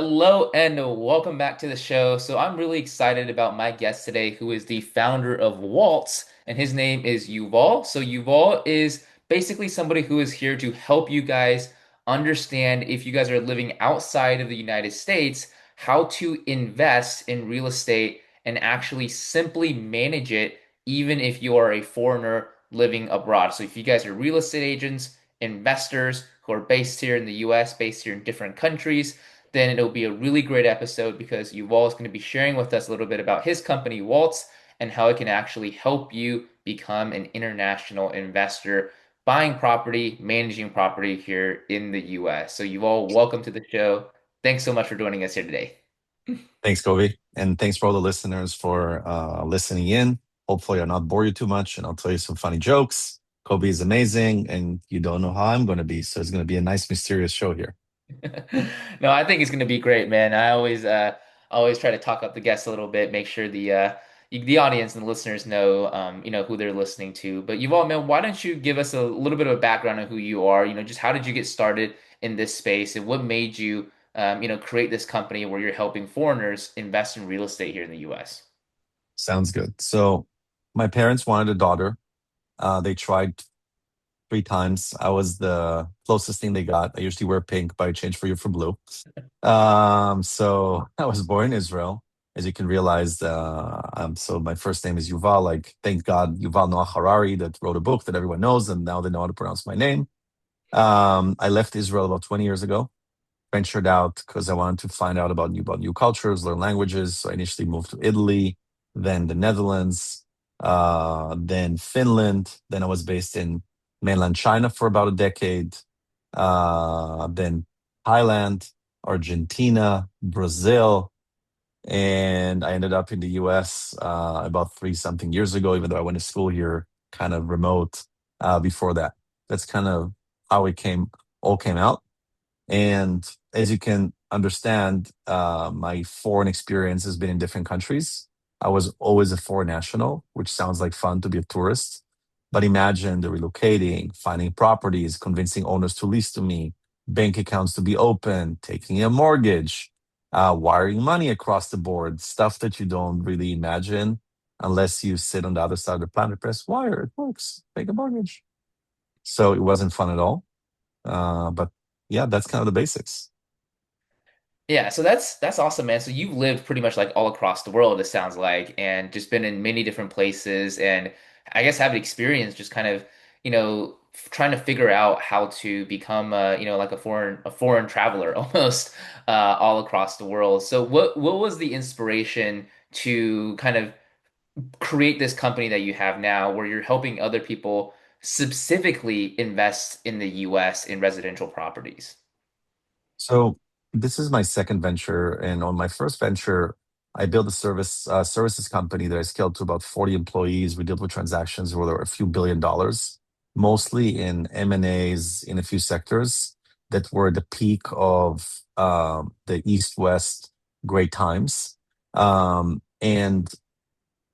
Hello and welcome back to the show. So I'm really excited about my guest today, who is the founder of Waltz, and his name is Yuval. So Yuval is basically somebody who is here to help you guys understand if you guys are living outside of the United States, how to invest in real estate and actually simply manage it, even if you are a foreigner living abroad. So if you guys are real estate agents, investors who are based here in the US, based here in different countries, then it'll be a really great episode because Yuval is going to be sharing with us a little bit about his company, Waltz, and how it can actually help you become an international investor buying property, managing property here in the US. So, Yuval, welcome to the show. Thanks so much for joining us here today. Thanks, Kobe. And thanks for all the listeners for listening in. Hopefully, I'll not bore you too much and I'll tell you some funny jokes. Kobe is amazing and you don't know how I'm going to be. So it's going to be a nice, mysterious show here. No, I think it's going to be great, man. I always try to talk up the guests a little bit, make sure the audience and the listeners know who they're listening to. But Yuval, man, why don't you give us a little bit of a background on who you are? Just how did you get started in this space, and what made you create this company where you're helping foreigners invest in real estate here in the US? Sounds good. So my parents wanted a daughter. They tried 3 times. I was the closest thing they got. I usually wear pink, but I changed for blue. So I was born in Israel, as you can realize. So my first name is Yuval. Like, thank God, Yuval Noah Harari that wrote a book that everyone knows, and now they know how to pronounce my name. I left Israel about 20 years ago. Ventured out because I wanted to find out about new cultures, learn languages. So I initially moved to Italy, then the Netherlands, then Finland. Then I was based in mainland China for about a decade. Then Thailand, Argentina, Brazil, and I ended up in the US about 3 something years ago, even though I went to school here kind of remote before that. That's kind of how all came out. And as you can understand, my foreign experience has been in different countries. I was always a foreign national, which sounds like fun to be a tourist. But imagine the relocating, finding properties, convincing owners to lease to me, bank accounts to be open, taking a mortgage, wiring money across the board, stuff that you don't really imagine unless you sit on the other side of the planet, press wire, it works, take a mortgage. So it wasn't fun at all. But yeah, that's kind of the basics. Yeah, so that's awesome, man. So you've lived pretty much like all across the world, it sounds like, and just been in many different places, and I guess have experience just kind of, trying to figure out how to become like a foreign traveler almost all across the world. So what was the inspiration to kind of create this company that you have now where you're helping other people specifically invest in the US in residential properties? So this is my second venture, and on my first venture, I built a services company that I scaled to about 40 employees. We dealt with transactions where there were a few $1 billion, mostly in M&As in a few sectors that were the peak of the East-West great times. And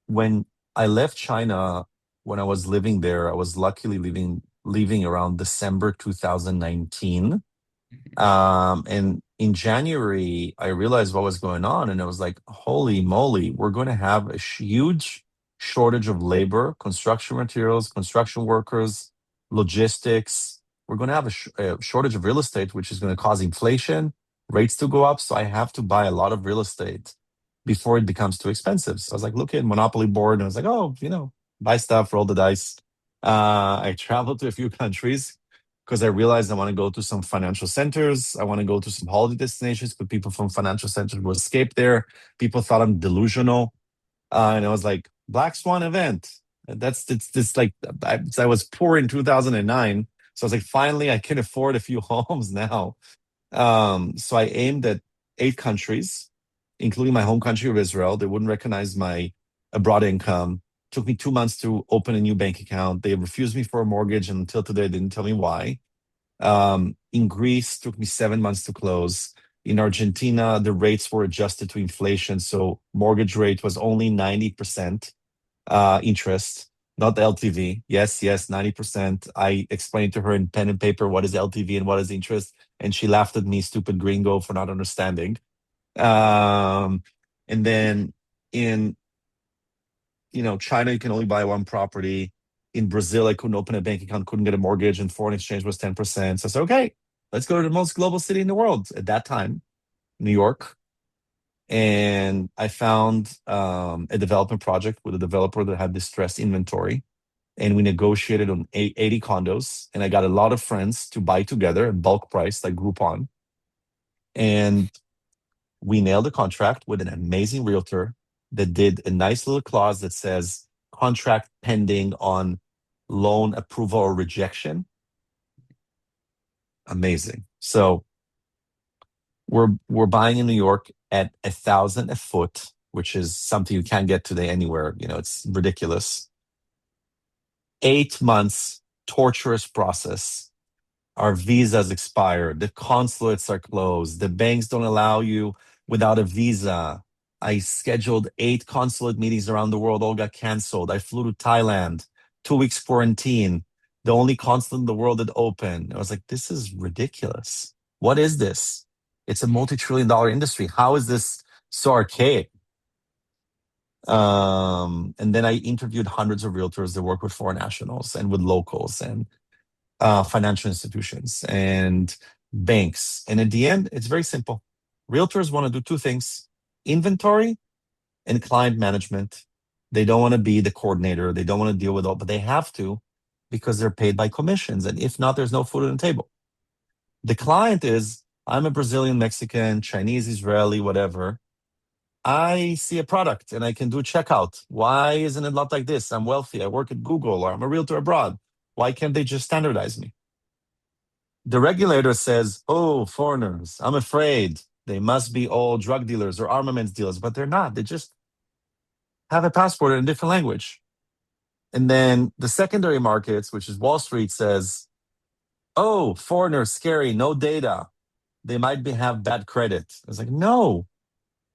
when I left China, when I was living there, I was luckily leaving around December 2019. And in January, I realized what was going on, and I was like, "Holy moly, we're going to have a huge shortage of labor, construction materials, construction workers, logistics. We're going to have a shortage of real estate, which is going to cause inflation, rates to go up. So I have to buy a lot of real estate before it becomes too expensive." So I was like, look at Monopoly board, and I was like, "Oh, buy stuff, roll the dice." I traveled to a few countries because I realized I want to go to some financial centers. I want to go to some holiday destinations, but people from financial centers will escape there. People thought I'm delusional. And I was like, Black Swan event. That's it's like I was poor in 2009. So I was like, finally, I can afford a few homes now. So I aimed at 8 countries, including my home country of Israel. They wouldn't recognize my abroad income. Took me 2 months to open a new bank account. They refused me for a mortgage, and until today, they didn't tell me why. In Greece, took me 7 months to close. In Argentina, the rates were adjusted to inflation, so mortgage rate was only 90% interest, not LTV. Yes, yes, 90%. I explained to her in pen and paper what is LTV and what is interest, and she laughed at me, stupid gringo, for not understanding. Um, and then in China, you can only buy one property. In Brazil, I couldn't open a bank account, couldn't get a mortgage, and foreign exchange was 10%. So I said, okay, let's go to the most global city in the world at that time, New York. And I found a development project with a developer that had distressed inventory. And we negotiated on 80 condos. And I got a lot of friends to buy together at bulk price, like Groupon. And we nailed the contract with an amazing realtor that did a nice little clause that says contract pending on loan approval or rejection. Amazing. So we're buying in New York at 1,000 a foot, which is something you can't get today anywhere. It's ridiculous. 8 months torturous process. Our visas expired. The consulates are closed. The banks don't allow you without a visa. I scheduled 8 consulate meetings around the world, all got canceled. I flew to Thailand, 2 weeks quarantine. The only consulate in the world that opened. I was like, this is ridiculous. What is this? It's a multi-trillion-dollar industry. How is this so archaic? And then I interviewed hundreds of realtors that work with foreign nationals and with locals and financial institutions and banks. And at the end, it's very simple. Realtors want to do two things: inventory and client management. They don't want to be the coordinator. They don't want to deal with all, but they have to because they're paid by commissions. And if not, there's no food on the table. The client is, I'm a Brazilian, Mexican, Chinese, Israeli, whatever. I see a product and I can do checkout. Why isn't it not like this? I'm wealthy. I work at Google or I'm a realtor abroad. Why can't they just standardize me? The regulator says, oh, foreigners, I'm afraid they must be all drug dealers or armaments dealers, but they're not. They just have a passport in a different language. And then the secondary markets, which is Wall Street, says, oh, foreigners, scary, no data. They might have bad credit. I was like, no,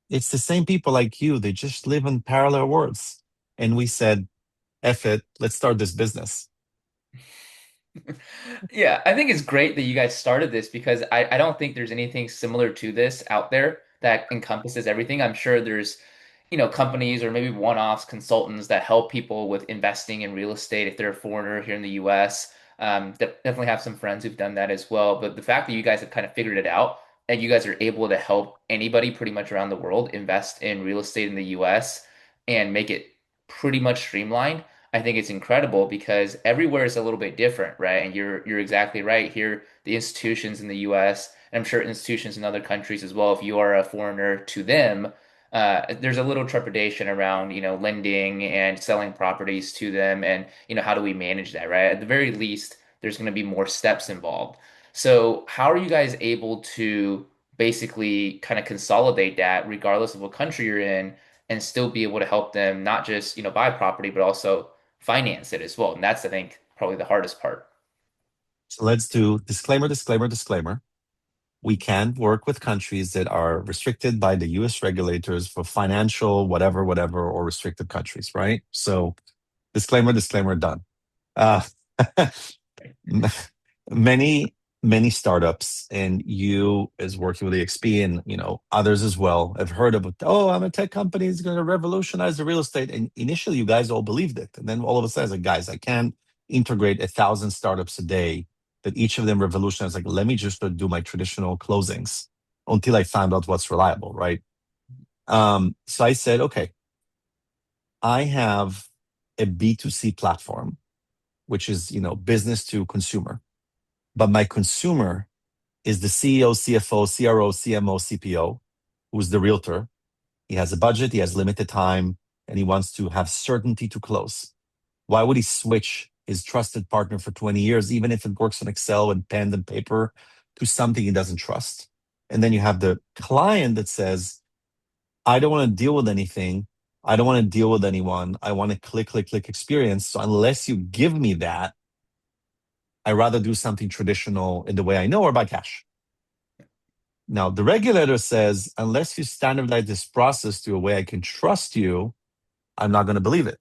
it's the same people like you. They just live in parallel worlds. And we said, F it, let's start this business. Yeah, I think it's great that you guys started this because I don't think there's anything similar to this out there that encompasses everything. I'm sure there's, companies or maybe one-offs consultants that help people with investing in real estate if they're a foreigner here in the US. Definitely have some friends who've done that as well. But the fact that you guys have kind of figured it out and you guys are able to help anybody pretty much around the world invest in real estate in the US and make it pretty much streamlined. I think it's incredible because everywhere is a little bit different, right? And you're exactly right. Here, the institutions in the US, and I'm sure institutions in other countries as well, if you are a foreigner to them, there's a little trepidation around, lending and selling properties to them and, how do we manage that, right? At the very least, there's going to be more steps involved. So, how are you guys able to basically kind of consolidate that regardless of what country you're in and still be able to help them not just, buy property, but also finance it as well. And that's, I think, probably the hardest part. So let's do disclaimer, disclaimer, disclaimer. We can work with countries that are restricted by the US regulators for financial, whatever, whatever, or restricted countries, right? So, disclaimer, disclaimer, done. Uh, many, many startups, and you as working with EXP and others as well, have heard about, oh, I'm a tech company, it's going to revolutionize the real estate. And initially, you guys all believed it. And then all of a sudden, it's like, guys, I can't integrate 1,000 startups a day that each of them revolutionize. Like, let me just do my traditional closings until I found out what's reliable, right? So I said, okay, I have a B2C platform, which is, business to consumer. But my consumer is the CEO, CFO, CRO, CMO, CPO, who's the realtor. He has a budget, he has limited time, and he wants to have certainty to close. Why would he switch his trusted partner for 20 years, even if it works on Excel and pen and paper, to something he doesn't trust? And then you have the client that says, I don't want to deal with anything. I don't want to deal with anyone. I want a click, click, click experience. So unless you give me that, I rather do something traditional in the way I know or by cash. Now, the regulator says, unless you standardize this process to a way I can trust you, I'm not going to believe it.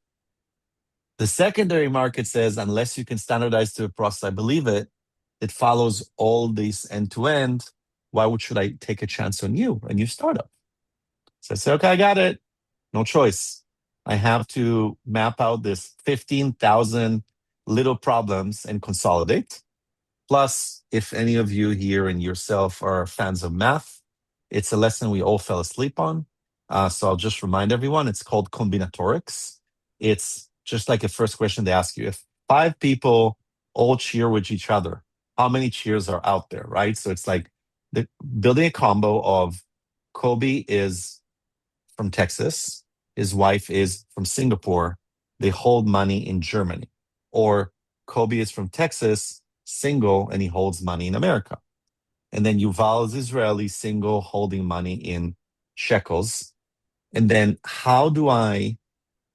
The secondary market says, unless you can standardize to a process, I believe it. It follows all these end to end. Why should I take a chance on you, a new startup? So I said, okay, I got it. No choice. I have to map out this 15,000 little problems and consolidate. Plus, if any of you here and yourself are fans of math, it's a lesson we all fell asleep on. So I'll just remind everyone it's called combinatorics. It's just like a first question they ask you. If five people all cheer with each other, how many cheers are out there, right? So it's like the, building a combo of Kobe is from Texas, his wife is from Singapore, they hold money in Germany. Or Kobe is from Texas, single, and he holds money in America. And then Yuval is Israeli, single, holding money in shekels. And then how do I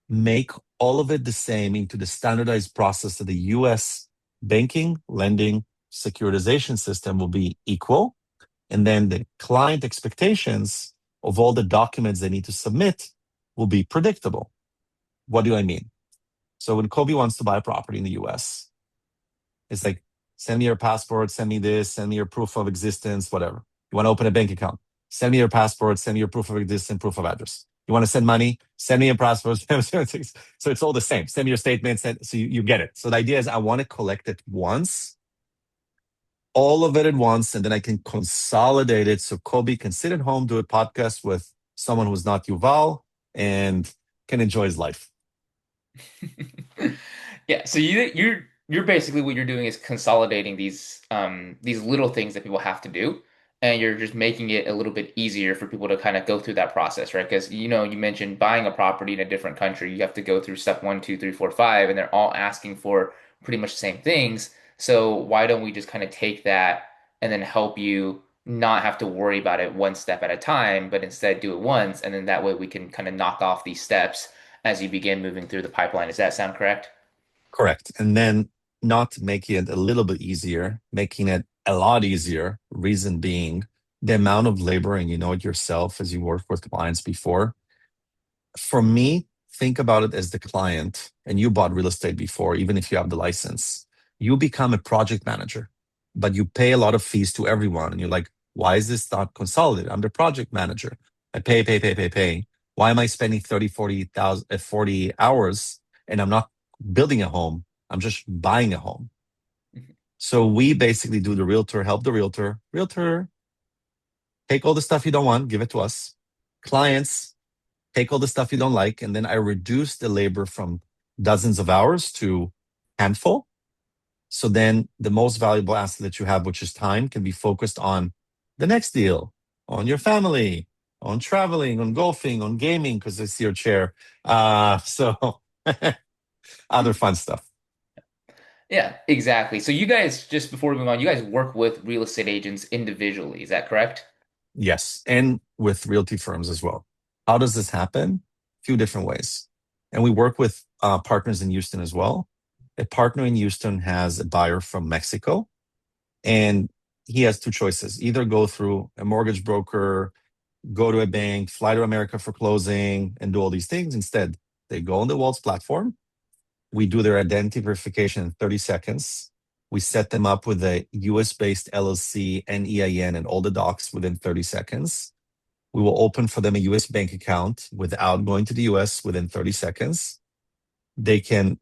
make all of it the same into the standardized process that the US banking, lending, securitization system will be equal? And then the client expectations of all the documents they need to submit will be predictable. What do I mean? So when Kobe wants to buy a property in the US, it's like, send me your passport, send me this, send me your proof of existence, whatever. You want to open a bank account, send me your passport, send me your proof of existence, proof of address. You want to send money, send me your passport. So it's all the same. Send me your statement, so you get it. So the idea is I want to collect it once, all of it at once, and then I can consolidate it so Kobe can sit at home, do a podcast with someone who's not Yuval, and can enjoy his life. Yeah, so you're basically what you're doing is consolidating these little things that people have to do, and you're just making it a little bit easier for people to kind of go through that process, right? Because you mentioned buying a property in a different country, you have to go through step one, two, three, four, five, and they're all asking for pretty much the same things. So why don't we just kind of take that and then help you not have to worry about it one step at a time, but instead do it once, and then that way we can kind of knock off these steps as you begin moving through the pipeline. Does that sound correct? Correct. And then not making it a little bit easier, making it a lot easier. Reason being the amount of labor, and you know it yourself as you work with clients before. For me, think about it as the client, and you bought real estate before, even if you have the license. You become a project manager, but you pay a lot of fees to everyone. And you're like, why is this not consolidated? I'm the project manager. I pay, pay, pay, pay, pay. Why am I spending 30, 40,000, 40 hours and I'm not building a home? I'm just buying a home. Mhm. So we basically do the realtor, help the realtor. Realtor, take all the stuff you don't want, give it to us. Clients, take all the stuff you don't like, and then I reduce the labor from dozens of hours to handful. So then the most valuable asset that you have, which is time, can be focused on the next deal, on your family, on traveling, on golfing, on gaming, because I see your chair. So other fun stuff. Yeah, exactly. So you guys, just before we move on, you guys work with real estate agents individually. Is that correct? Yes, and with realty firms as well. How does this happen? A few different ways. And we work with partners in Houston as well. A partner in Houston has a buyer from Mexico, and he has two choices: either go through a mortgage broker, go to a bank, fly to America for closing, and do all these things. Instead, they go on the Waltz platform. We do their identity verification in 30 seconds. We set them up with a US based LLC and EIN and all the docs within 30 seconds. We will open for them a US bank account without going to the US within 30 seconds. They can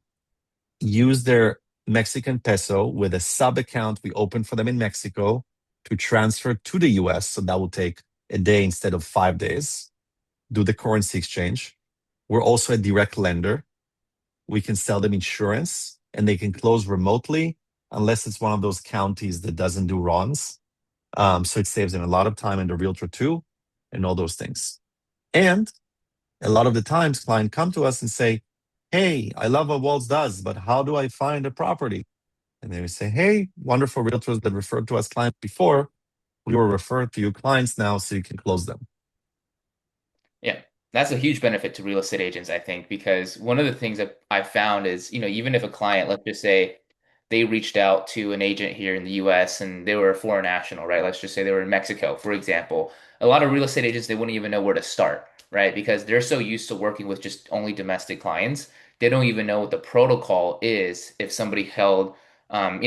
use their Mexican peso with a sub account we open for them in Mexico to transfer to the US. So that will take a day instead of 5 days. Do the currency exchange. We're also a direct lender. We can sell them insurance and they can close remotely unless it's one of those counties that doesn't do RONs. So it saves them a lot of time and the realtor too, and all those things. And a lot of the times clients come to us and say, hey, I love what Waltz does, but how do I find a property? And they would say, hey, wonderful realtors that referred to us clients before, we will refer to you clients now so you can close them. Yeah, that's a huge benefit to real estate agents, I think, because one of the things that I found is, even if a client, let's just say they reached out to an agent here in the US and they were a foreign national, right? Let's just say they were in Mexico, for example. A lot of real estate agents, they wouldn't even know where to start, right? Because they're so used to working with just only domestic clients. They don't even know what the protocol is if somebody held, from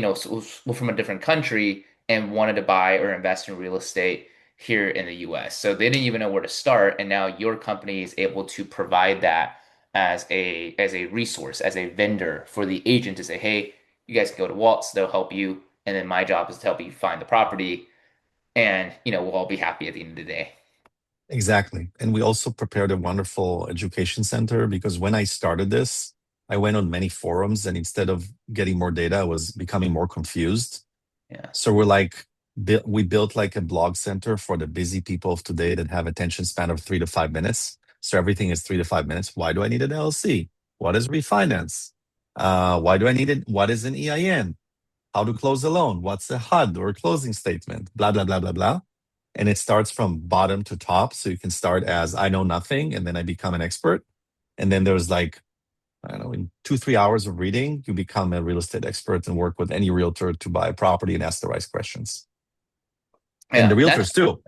a different country and wanted to buy or invest in real estate here in the US. So they didn't even know where to start, and now your company is able to provide that as a resource, as a vendor for the agent to say, hey, you guys can go to Waltz, they'll help you, and then my job is to help you find the property, and we'll all be happy at the end of the day. Exactly. And we also prepared a wonderful education center because when I started this, I went on many forums and instead of getting more data, I was becoming more confused. Yeah. So we're like, we built like a blog center for the busy people of today that have attention span of 3 to 5 minutes. So everything is 3 to 5 minutes. Why do I need an LLC? What is refinance? Why do I need it? What is an EIN? How to close a loan? What's a HUD or a closing statement? Blah, blah, blah, blah, blah. And it starts from bottom to top. So you can start as I know nothing and then I become an expert. And then there's like, I don't know, in 2, 3 hours of reading, you become a real estate expert and work with any realtor to buy a property and ask the right questions. And the Yeah, that's realtors too.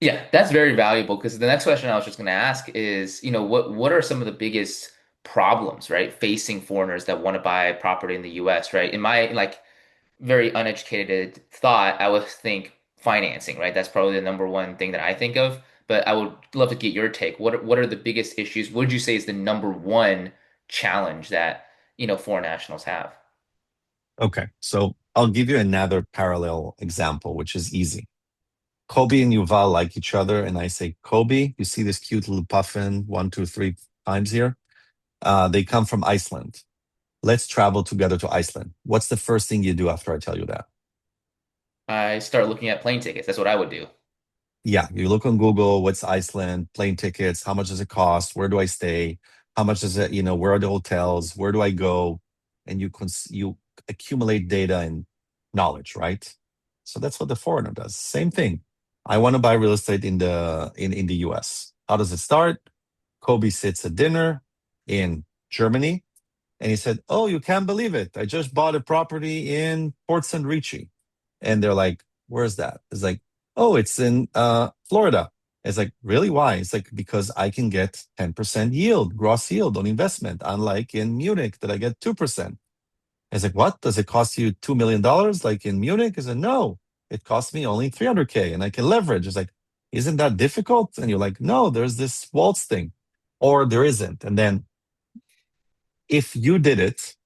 yeah, that's very valuable because the next question I was just going to ask is, what are some of the biggest problems, right, facing foreigners that want to buy property in the US, right? In my like very uneducated thought, I would think financing, right? That's probably the number one thing that I think of, but I would love to get your take. What are the biggest issues? What would you say is the number one challenge that, foreign nationals have? Okay. So I'll give you another parallel example, which is easy. Kobe and Yuval like each other. And I say, Kobe, you see this cute little puffin 1, 2, 3 times here? They come from Iceland. Let's travel together to Iceland. What's the first thing you do after I tell you that? I start looking at plane tickets. That's what I would do. Yeah, you look on Google, what's Iceland, plane tickets, how much does it cost? Where do I stay? How much does it, where are the hotels? Where do I go? And you accumulate data and knowledge, right? So that's what the foreigner does. Same thing. I want to buy real estate in the US. How does it start? Kobe sits at dinner in Germany and he said, "Oh, you can't believe it. I just bought a property in Port St. Ricci." And they're like, "Where's that?" It's like, "Oh, it's in Florida." It's like, "Really? Why?" It's like, because I can get 10% yield, gross yield on investment, unlike in Munich that I get 2%. It's like, "What? Does it cost you $2 million like in Munich?" I said, "No, it costs me only 300K and I can leverage." It's like, "Isn't that difficult?" And you're like, "No, there's this waltz thing." Or there isn't. And then if you did it,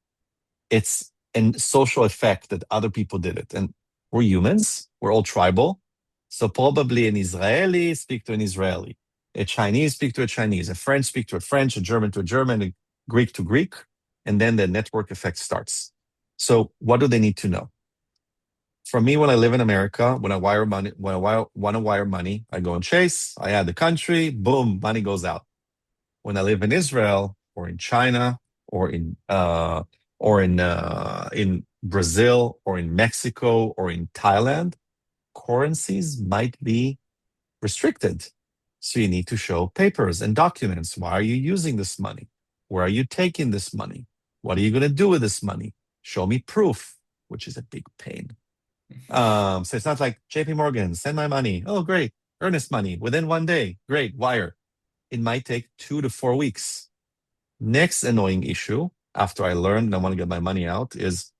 it's a social effect that other people did it. And we're humans, we're all tribal. So probably an Israeli speak to an Israeli, a Chinese speak to a Chinese, a French speak to a French, a German to a German, a Greek to Greek, and then the network effect starts. So what do they need to know? For me, when I live in America, when I wire money, when I want to wire money, I go on Chase, I add the country, boom, money goes out. When I live in Israel or in China or in Brazil or in Mexico or in Thailand, currencies might be restricted. So you need to show papers and documents. Why are you using this money? Where are you taking this money? What are you going to do with this money? Show me proof, which is a big pain. So it's not like JP Morgan, send my money. Oh, great. Earnest money within one day. Great. Wire. It might take 2 to 4 weeks. Next annoying issue after I learned and I want to get my money out is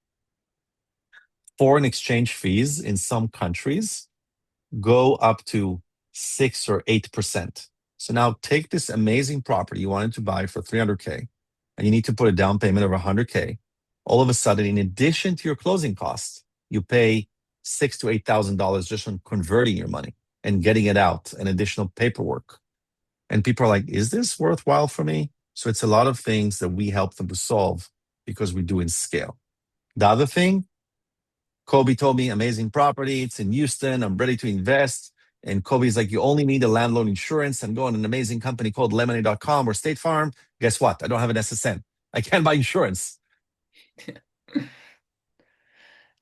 foreign exchange fees in some countries go up to 6 or 8%. So now take this amazing property you wanted to buy for 300K and you need to put a down payment of 100K. All of a sudden, in addition to your closing costs, you pay $6,000 to $8,000 just on converting your money and getting it out and additional paperwork. And people are like, is this worthwhile for me? So it's a lot of things that we help them to solve because we do in scale. The other thing, Kobe told me, amazing property. It's in Houston. I'm ready to invest. And Kobe's like, you only need a landlord insurance and go on an amazing company called lemonade.com or State Farm. Guess what? I don't have an SSN. I can't buy insurance.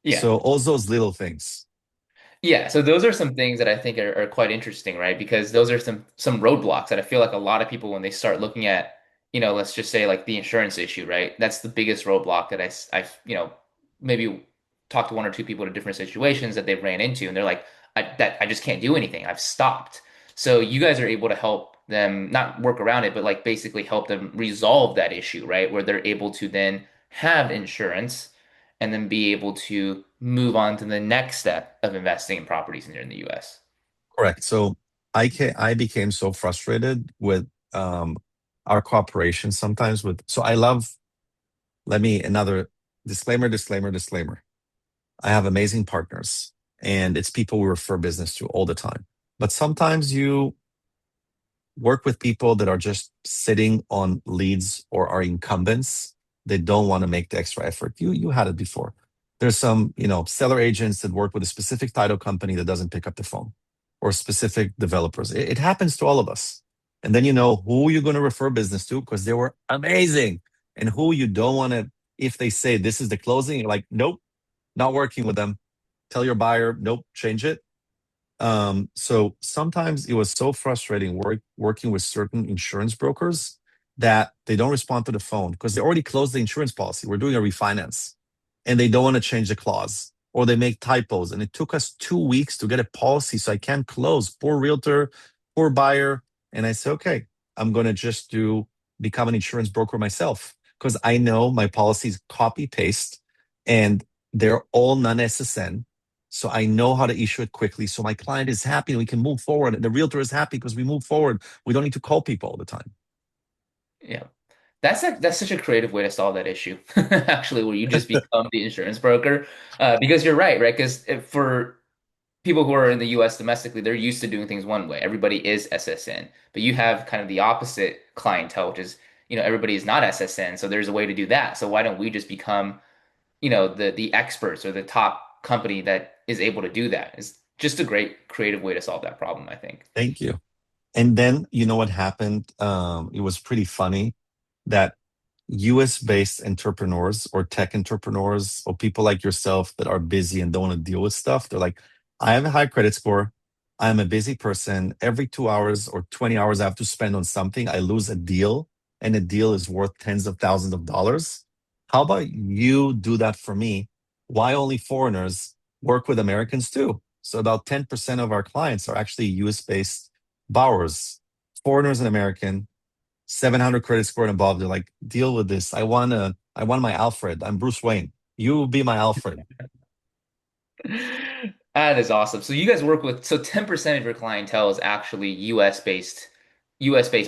Yeah. So all those little things. Yeah, so those are some things that I think are quite interesting, right? Because those are some roadblocks that I feel like a lot of people when they start looking at, let's just say like the insurance issue, right? That's the biggest roadblock that I've, maybe talked to one or two people in different situations that they've ran into, and they're like, I just can't do anything. I've stopped. So you guys are able to help them not work around it, but like basically help them resolve that issue, right? Where they're able to then have insurance and then be able to move on to the next step of investing in properties here in the US. Correct. So I became so frustrated with um, our cooperation sometimes with. So I love. Let me another disclaimer, disclaimer, disclaimer. I have amazing partners, and it's people we refer business to all the time. But sometimes you work with people that are just sitting on leads or are incumbents. They don't want to make the extra effort. You had it before. There's some, seller agents that work with a specific title company that doesn't pick up the phone, or specific developers. It happens to all of us. And then you know who you're going to refer business to because they were amazing, and who you don't want to. If they say this is the closing, you're like, nope, not working with them. Tell your buyer, nope, change it. So sometimes it was so frustrating working with certain insurance brokers that they don't respond to the phone because they already closed the insurance policy. We're doing a refinance and they don't want to change the clause, or they make typos. And it took us 2 weeks to get a policy. So I can't close. Poor realtor, poor buyer. And I said, okay, I'm going to just become an insurance broker myself because I know my policies copy paste and they're all non SSN, so I know how to issue it quickly. So my client is happy and we can move forward. And the realtor is happy because we move forward. We don't need to call people all the time. Yeah. That's such a creative way to solve that issue, actually, where you just become the insurance broker. Because you're right, right? Because for people who are in the US domestically, they're used to doing things one way. Everybody is SSN, but you have kind of the opposite clientele, which is, everybody is not SSN. So there's a way to do that. So why don't we just become, the experts or the top company that is able to do that? It's just a great creative way to solve that problem, I think. Thank you. And then you know what happened? It was pretty funny that US based entrepreneurs or tech entrepreneurs or people like yourself that are busy and don't want to deal with stuff, they're like, I have a high credit score. I'm a busy person. Every 2 hours or 20 hours I have to spend on something, I lose a deal, and a deal is worth tens of thousands of dollars. How about you do that for me? Why only foreigners work with Americans too? So about 10% of our clients are actually US based borrowers, foreigners and American, 700 credit score and above. They're like, deal with this. I want my Alfred. I'm Bruce Wayne. You will be my Alfred. That is awesome. So you guys work with, so 10% of your clientele is actually US based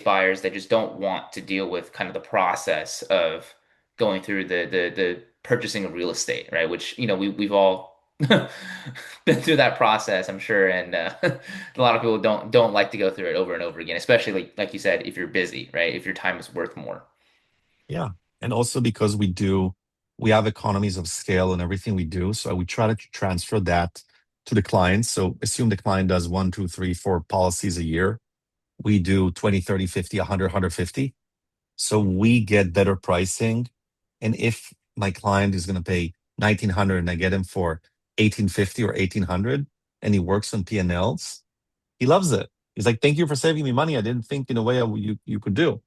buyers that just don't want to deal with kind of the process of going through the purchasing of real estate, right? Which, we've all been through that process, I'm sure, and a lot of people don't like to go through it over and over again, especially like you said, if you're busy, right? If your time is worth more. Yeah. And also because we have economies of scale in everything we do. So we try to transfer that to the clients. So assume the client does one, two, three, four policies a year. We do 20, 30, 50, 100, 150. So we get better pricing. And if my client is going to pay 1900 and I get him for 1850 or 1800 and he works on P&Ls, he loves it. He's like, thank you for saving me money. I didn't think in a way you could do.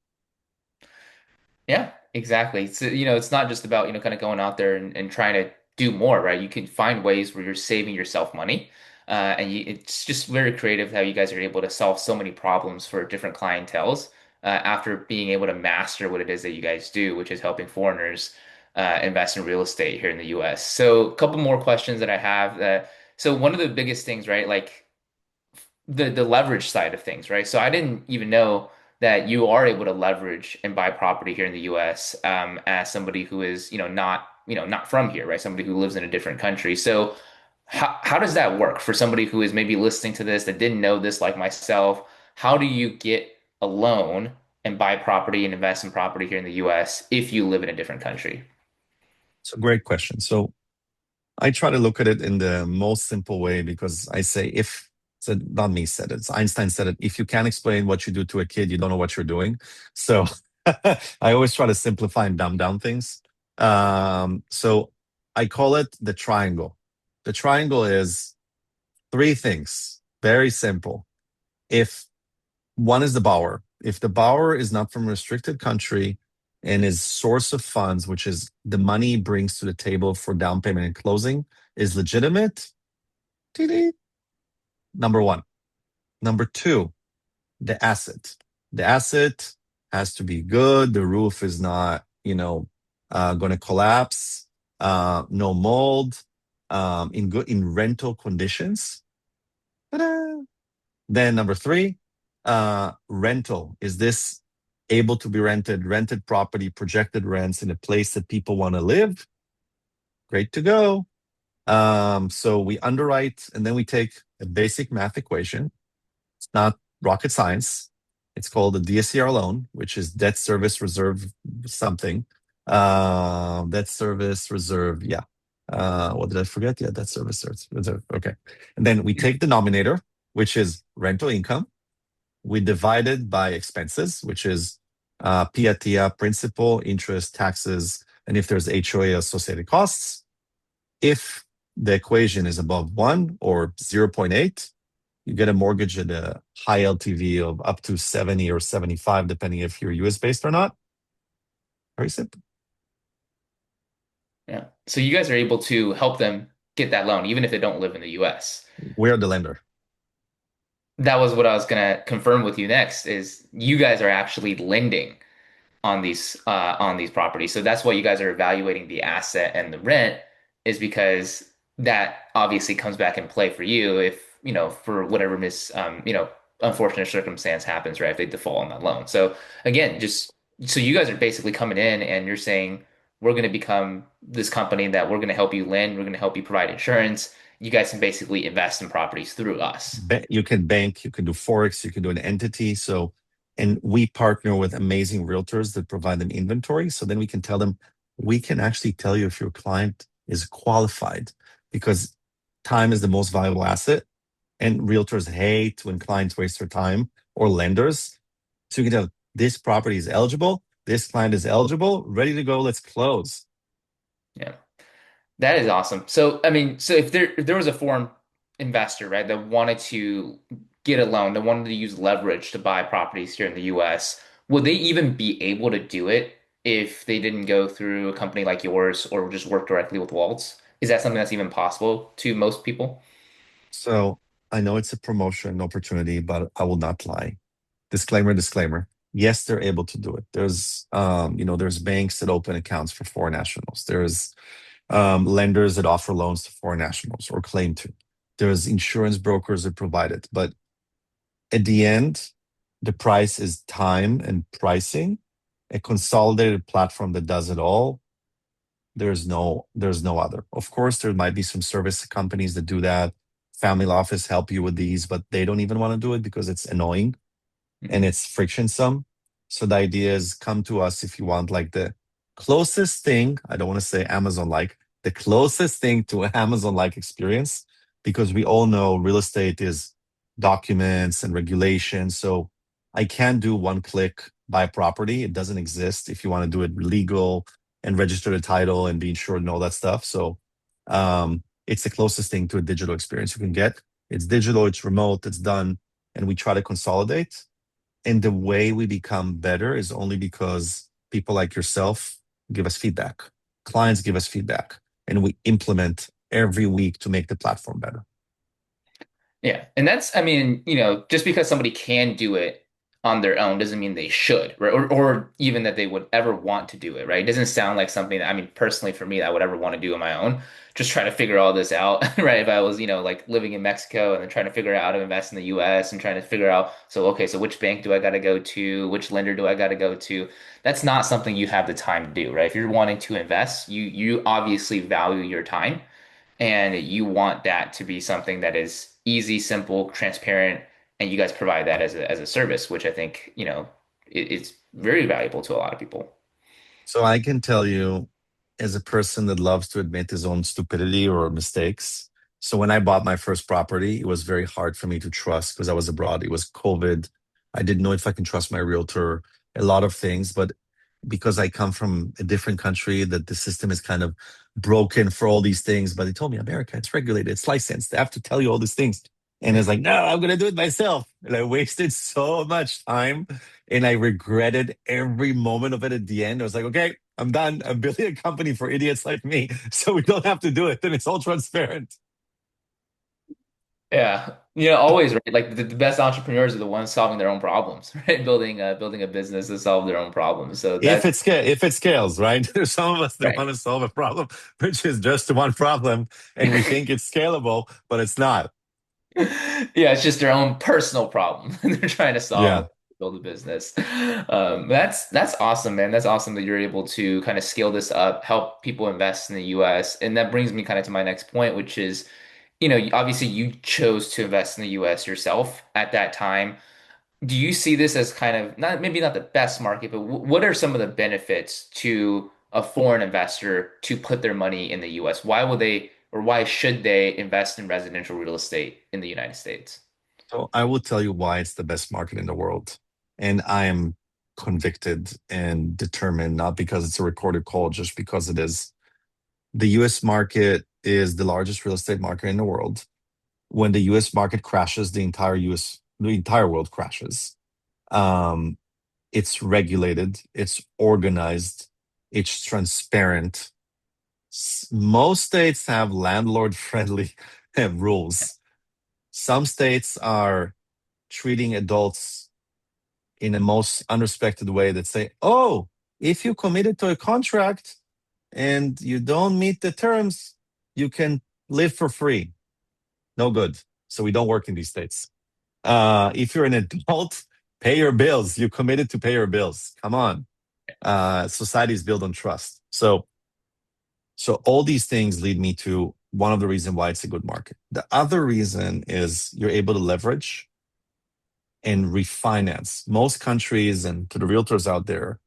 Yeah, exactly. So, it's not just about, kind of going out there and trying to do more, right? You can find ways where you're saving yourself money. It's just very creative how you guys are able to solve so many problems for different clienteles after being able to master what it is that you guys do, which is helping foreigners invest in real estate here in the US. So, a couple more questions that I have. So, one of the biggest things, right? Like the leverage side of things, right? So I didn't even know that you are able to leverage and buy property here in the U.S. As somebody who is, not from here, right? Somebody who lives in a different country. So how does that work for somebody who is maybe listening to this that didn't know this, like myself? How do you get a loan and buy property and invest in property here in the U.S. if you live in a different country? It's a great question. So I try to look at it in the most simple way because I say if said not me said it, it's Einstein said it. If you can't explain what you do to a kid, you don't know what you're doing. So I always try to simplify and dumb down things. So I call it the triangle. The triangle is three things, very simple. If one is the borrower, if the borrower is not from a restricted country and his source of funds, which is the money he brings to the table for down payment and closing, is legitimate, TD, number one. Number two, the asset. The asset has to be good. The roof is not, going to collapse. No mold. In rental conditions. Ta-da! Then number three, rental. Is this able to be rented? Rented property, projected rents in a place that people want to live? Great to go. So we underwrite and then we take a basic math equation. It's not rocket science. It's called a DSCR loan, which is debt service reserve something. Debt service reserve, yeah. What did I forget? Yeah, debt service reserve. Okay. And then we take the denominator, which is rental income. We divide it by expenses, which is PIA, principal, interest, taxes, and if there's HOA associated costs. If the equation is above 1 or 0.8, you get a mortgage at a high LTV of up to 70 or 75, depending if you're US based or not. Very simple. Yeah. So you guys are able to help them get that loan, even if they don't live in the US. We're the lender. That was what I was gonna confirm with you next, is you guys are actually lending on these properties. So that's why you guys are evaluating the asset and the rent, is because that obviously comes back in play for you if, for whatever unfortunate circumstance happens, right? If they default on that loan. So again, just so you guys are basically coming in and you're saying we're going to become this company that we're going to help you lend, we're going to help you provide insurance. You guys can basically invest in properties through us. You can bank, you can do Forex, you can do an entity. So, and we partner with amazing realtors that provide them inventory. So then we can tell them, we can actually tell you if your client is qualified because time is the most valuable asset. And realtors hate when clients waste their time or lenders. So you can tell this property is eligible, this client is eligible, ready to go, let's close. Yeah. That is awesome. So, I mean, so if there was a foreign investor, right, that wanted to get a loan, that wanted to use leverage to buy properties here in the US, would they even be able to do it if they didn't go through a company like yours or just work directly with Waltz? Is that something that's even possible to most people? So I know it's a promotion opportunity, but I will not lie. Disclaimer, disclaimer. Yes, they're able to do it. There's banks that open accounts for foreign nationals. There's lenders that offer loans to foreign nationals or claim to. There's insurance brokers that provide it. But at the end, the price is time and pricing. A consolidated platform that does it all, there's no other. Of course, there might be some service companies that do that. Family office help you with these, but they don't even want to do it because it's annoying and Mhm. it's frictionsome. So the idea is come to us if you want like the closest thing, I don't want to say Amazon-like, the closest thing to an Amazon-like experience, because we all know real estate is documents and regulations. So I can't do one click buy property. It doesn't exist if you want to do it legal and register the title and be insured and all that stuff. So it's the closest thing to a digital experience you can get. It's digital, it's remote, it's done, and we try to consolidate. And the way we become better is only because people like yourself give us feedback. Clients give us feedback, and we implement every week to make the platform better. Yeah. And that's, I mean, just because somebody can do it on their own doesn't mean they should, right? Or even that they would ever want to do it, right? It doesn't sound like something that, I mean, personally for me, I would ever want to do on my own. Just try to figure all this out, right? If I was, like living in Mexico and then trying to figure out how to invest in the US and trying to figure out, so, okay, so which bank do I got to go to? Which lender do I got to go to? That's not something you have the time to do, right? If you're wanting to invest, you obviously value your time and you want that to be something that is easy, simple, transparent, and you guys provide that as a service, which I think, it's very valuable to a lot of people. So I can tell you, as a person that loves to admit his own stupidity or mistakes. So when I bought my first property, it was very hard for me to trust because I was abroad. It was COVID. I didn't know if I can trust my realtor, a lot of things. But because I come from a different country, that the system is kind of broken for all these things. But they told me, America, it's regulated, it's licensed. They have to tell you all these things. And it's like, no, I'm going to do it myself. And I wasted so much time and I regretted every moment of it at the end. I was like, okay, I'm done. I'm building a company for idiots like me. So we don't have to do it. And it's all transparent. Yeah. Always, right? Like the best entrepreneurs are the ones solving their own problems, right? Building a business to solve their own problems. So that's If it scales, right? There's some of us that right. want to solve a problem, which is just one problem, and we think it's scalable, but it's not. Yeah, it's just their own personal problem. They're trying to solve it, Yeah. build a business. That's awesome, man. That's awesome that you're able to kind of scale this up, help people invest in the US. And that brings me kind of to my next point, which is, obviously you chose to invest in the US yourself at that time. Do you see this as kind of not maybe not the best market, but what are some of the benefits to a foreign investor to put their money in the US? Why will they or why should they invest in residential real estate in the United States? So I will tell you why it's the best market in the world. And I am convicted and determined, not because it's a recorded call, just because it is. The US market is the largest real estate market in the world. When the US market crashes, the entire world crashes. Um, it's regulated, it's organized, it's transparent. Most states have landlord friendly rules. Some states are treating adults in a most unrespected way that say, oh, if you committed to a contract and you don't meet the terms, you can live for free. No good. So we don't work in these states. If you're an adult, pay your bills. You committed to pay your bills. Come on. Society is built on trust. So all these things lead me to one of the reasons why it's a good market. The other reason is you're able to leverage and refinance. Most countries, and to the realtors out there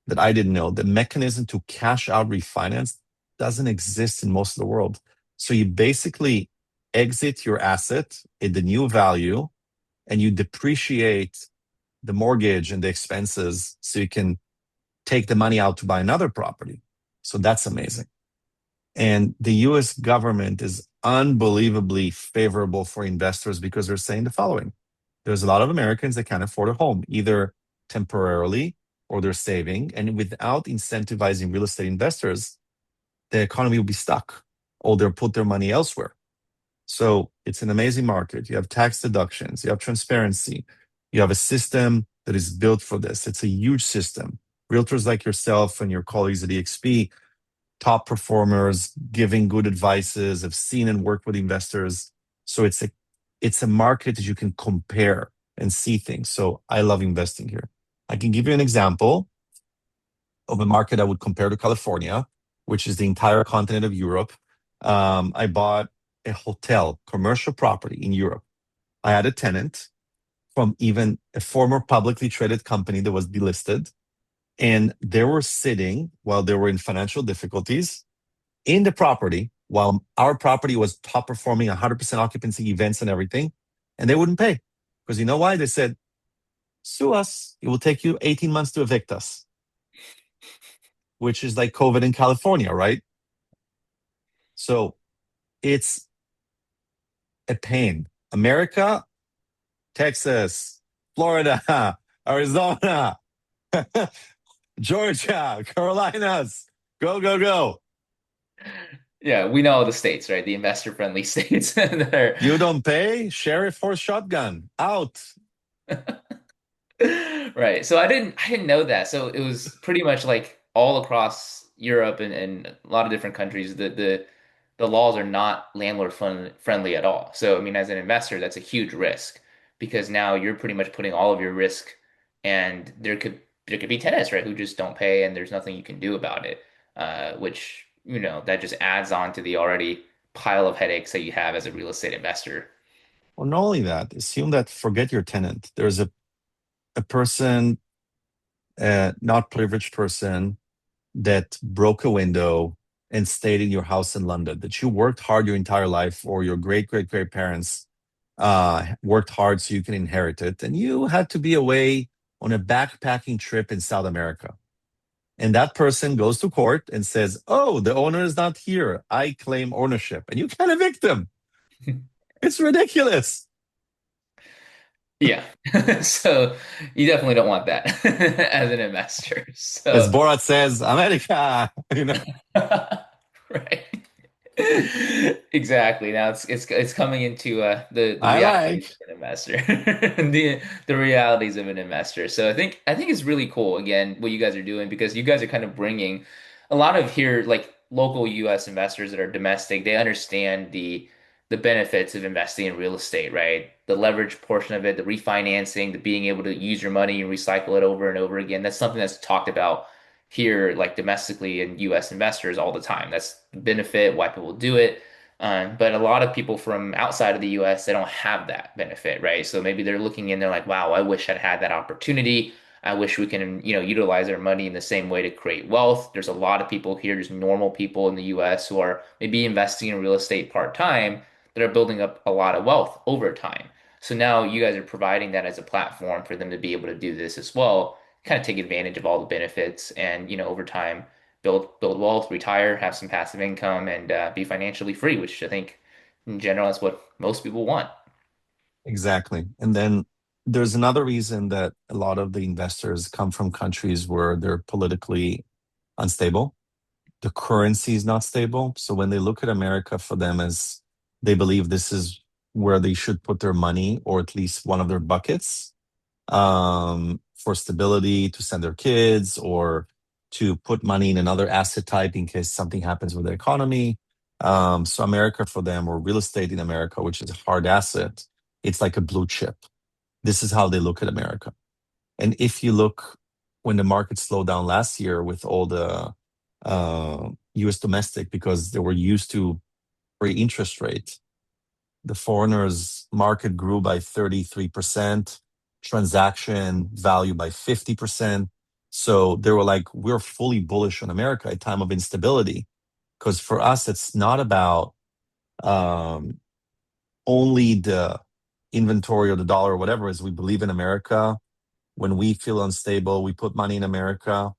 that I didn't know, the mechanism to cash out refinance doesn't exist in most of the world. So you basically exit your asset at the new value and you depreciate the mortgage and the expenses so you can take the money out to buy another property. So that's amazing. And the US government is unbelievably favorable for investors because they're saying the following. There's a lot of Americans that can't afford a home, either temporarily or they're saving. And without incentivizing real estate investors, the economy will be stuck or they'll put their money elsewhere. So it's an amazing market. You have tax deductions, you have transparency, you have a system that is built for this. It's a huge system. Realtors like yourself and your colleagues at EXP, top performers, giving good advices, have seen and worked with investors. So it's a market that you can compare and see things. So I love investing here. I can give you an example of a market I would compare to California, which is the entire continent of Europe. I bought a hotel, commercial property in Europe. I had a tenant from even a former publicly traded company that was delisted, and they were sitting while they were in financial difficulties in the property while our property was top performing 100% occupancy events and everything, and they wouldn't pay. Because you know why? They said, sue us. It will take you 18 months to evict us, which is like COVID in California, right? So it's a pain. America, Texas, Florida, Arizona, Georgia, Carolinas, go, go, go. Yeah, we know the states, right? The investor-friendly states that are You don't pay, sheriff or shotgun, out. right. So I didn't know that. So it was pretty much like all across Europe and a lot of different countries, the laws are not friendly at all. So I mean, as an investor, that's a huge risk because now you're pretty much putting all of your risk and there could be tenants, right, who just don't pay and there's nothing you can do about it. Which, that just adds on to the already pile of headaches that you have as a real estate investor. Well, not only that, assume that forget your tenant. There's a person, not privileged person, that broke a window and stayed in your house in London, that you worked hard your entire life, or your great great great parents worked hard so you can inherit it, and you had to be away on a backpacking trip in South America. And that person goes to court and says, oh, the owner is not here. I claim ownership. And you can evict them. It's ridiculous. Yeah. So you definitely don't want that as an investor. As So Borat says, America, right. Exactly. Now it's coming into the I realities like. of an investor. The realities of an investor. So I think it's really cool again what you guys are doing because you guys are kind of bringing a lot of here like local US investors that are domestic. They understand the benefits of investing in real estate, right? The leverage portion of it, the refinancing, the being able to use your money and recycle it over and over again. That's something that's talked about here, like domestically in US investors all the time. That's the benefit, why people do it. But a lot of people from outside of the US, they don't have that benefit, right? So maybe they're looking in, they're like, wow, I wish I'd had that opportunity. I wish we can, utilize our money in the same way to create wealth. There's a lot of people here, just normal people in the US who are maybe investing in real estate part-time that are building up a lot of wealth over time. So now you guys are providing that as a platform for them to be able to do this as well, kind of take advantage of all the benefits and, over time build wealth, retire, have some passive income, and be financially free, which I think in general is what most people want. Exactly. And then there's another reason that a lot of the investors come from countries where they're politically unstable. The currency is not stable. So when they look at America for them as they believe this is where they should put their money, or at least one of their buckets, for stability, to send their kids, or to put money in another asset type in case something happens with the economy. So America for them, or real estate in America, which is a hard asset, it's like a blue chip. This is how they look at America. And if you look when the market slowed down last year with all the US domestic, because they were used to free interest rate, the foreigners market grew by 33%, transaction value by 50%. So they were like, we're fully bullish on America at time of instability. Because for us, it's not about um, only the inventory or the dollar or whatever, is we believe in America. When we feel unstable, we put money in America.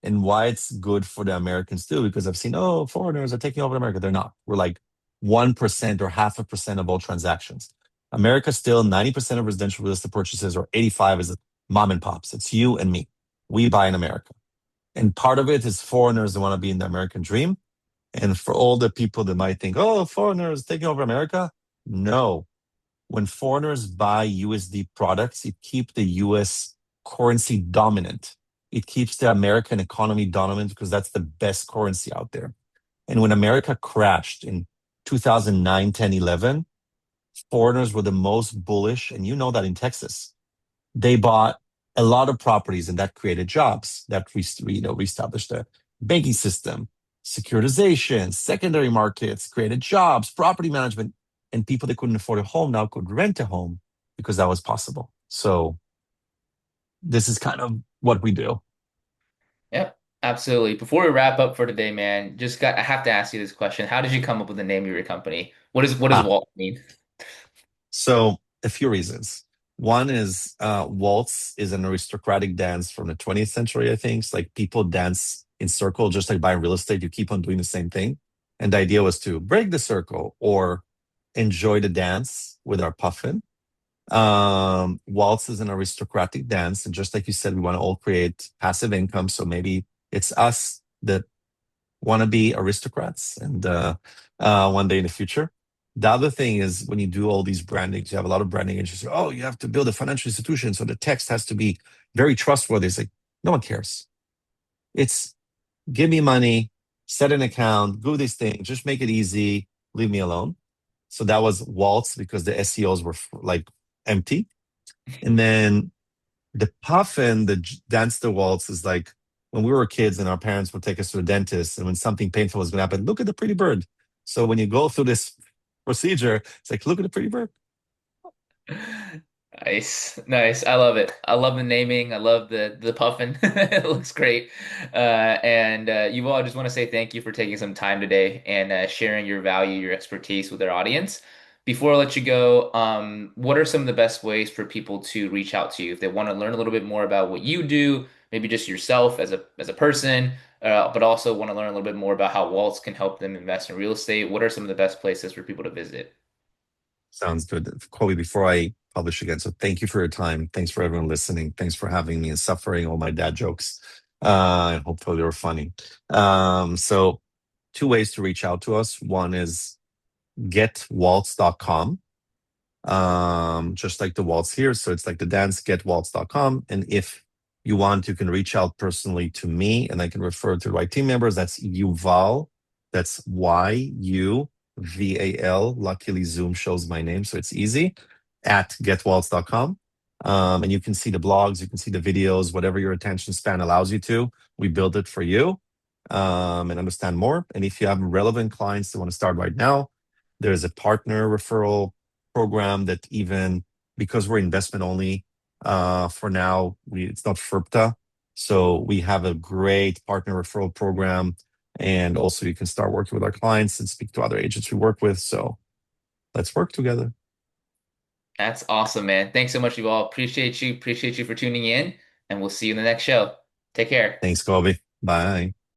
And why it's good for the Americans too, because I've seen, oh, foreigners are taking over America. They're not. We're like 1% or 0.5% of all transactions. America still 90% of residential real estate purchases, or 85 is mom and pops. It's you and me. We buy in America. And part of it is foreigners that want to be in the American dream. And for all the people that might think, oh, foreigners taking over America, no. When foreigners buy USD products, it keeps the US currency dominant. It keeps the American economy dominant because that's the best currency out there. And when America crashed in 2009, 10, 11, foreigners were the most bullish. And you know that in Texas, they bought a lot of properties, and that created jobs that reestablished the banking system, securitization, secondary markets, created jobs, property management, and people that couldn't afford a home now could rent a home because that was possible. So this is kind of what we do. Yep, absolutely. Before we wrap up for today, man, I have to ask you this question. How did you come up with the name of your company? What does Ah, Walt mean? so a few reasons. One is waltz is an aristocratic dance from the 20th century, I think. It's like people dance in circle, just like buying real estate. You keep on doing the same thing. And the idea was to break the circle or enjoy the dance with our puffin. Waltz is an aristocratic dance. And just like you said, we want to all create passive income. So maybe it's us that want to be aristocrats and one day in the future. The other thing is when you do all these brandings, you have a lot of branding agencies. Oh, you have to build a financial institution, so the text has to be very trustworthy. It's like no one cares. It's give me money, set an account, do these things, just make it easy, leave me alone. So that was Waltz because the SEOs were like empty. And then the puffin, dance the waltz is like when we were kids and our parents would take us to the dentist, and when something painful was going to happen, look at the pretty bird. So when you go through this procedure, it's like, look at the pretty bird. Nice, nice. I love it. I love the naming. I love the puffin. It looks great. And Yuval, I just want to say thank you for taking some time today and sharing your value, your expertise with our audience. Before I let you go, what are some of the best ways for people to reach out to you if they want to learn a little bit more about what you do, maybe just yourself as a person, but also want to learn a little bit more about how Waltz can help them invest in real estate? What are some of the best places for people to visit? Sounds good. Colby, before I publish again, so thank you for your time. Thanks for everyone listening. Thanks for having me and suffering all my dad jokes. And hopefully they were funny. So two ways to reach out to us. One is getwaltz.com. Just like the waltz here. So it's like the dance, getwaltz.com. And if you want, you can reach out personally to me and I can refer to the right team members. That's Yuval. That's YU GetWaltz. Luckily, Zoom shows my name, so it's easy, at getwaltz.com. And you can see the blogs, you can see the videos, whatever your attention span allows you to. We build it for you and understand more. And if you have relevant clients that want to start right now, there's a partner referral program that even because we're investment only for now, it's not FERPTA. So we have a great partner referral program. And also you can start working with our clients and speak to other agents we work with. So let's work together. That's awesome, man. Thanks so much, you all. Appreciate you. Appreciate you for tuning in, and we'll see you in the next show. Take care. Thanks, Kobe. Bye.